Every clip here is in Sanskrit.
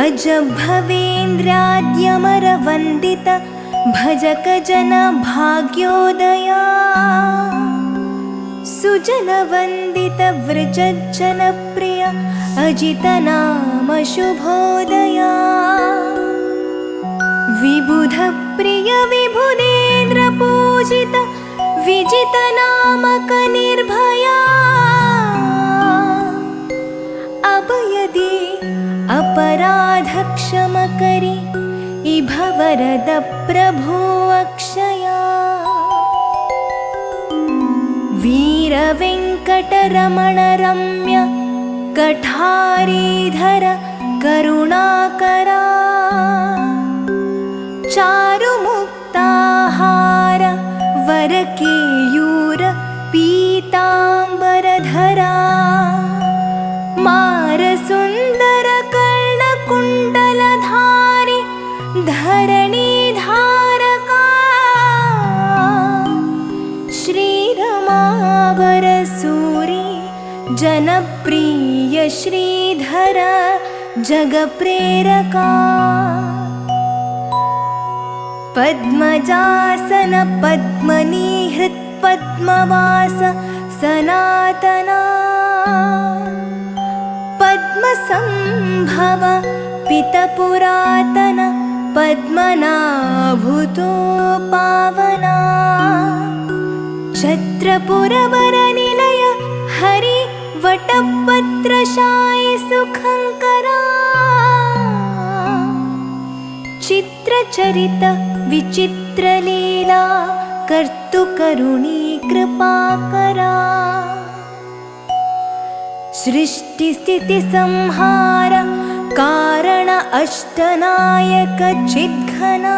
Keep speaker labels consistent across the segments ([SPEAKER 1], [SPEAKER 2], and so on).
[SPEAKER 1] अज भवेन्द्राद्यमरवन्दित भजकजन भाग्योदया सुजनवन्दित व्रजज्जनप्रिय अजितनाम शुभोदया विबुधप्रिय विबुधेन्द्रपूजित विजितनामक निर्भया अभयदे अपराधक्षमकरी इभवरद प्रभो अक्षया वीरवेङ्कटरमण रम्य कठारीधर करुणाकरा चारुमुक्ताहार वरकेयूर पीताम्बरधरा मारसुन्दर कर्णकुण्डलधारि धरणीधारका श्रीरमावरसूरि जनप्रिय श्रीधर जगप्रेरका पद्मजासन पद्मनिहृत् पद्मवास सनातना पद्मसंभव पितपुरातन पद्मनाभुतो पावना छत्रपुरवरनिलय हरि वटपत्रशायि सुखंकरा चित्रचरित विचित्रलीला कर्तुकरुणी कृपाकरा सृष्टिस्थितिसंहार कारण अष्टनायक चिद्घना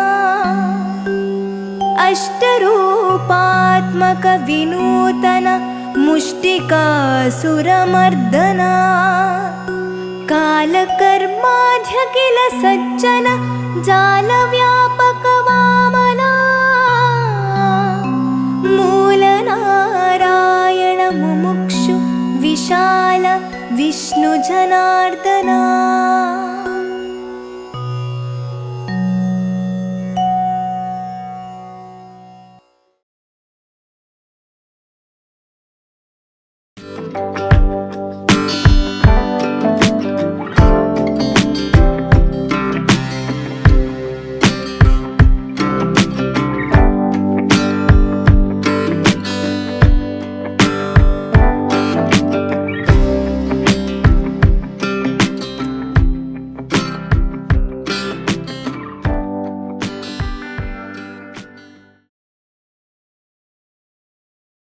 [SPEAKER 1] अष्टरूपात्मक विनूतन मुष्टिकासुरमर्दना कालकर्माध्य किल सज्जन जालव्यापक वामना मूलनारायण मुमुक्षु विशाल विष्णु जनार्दना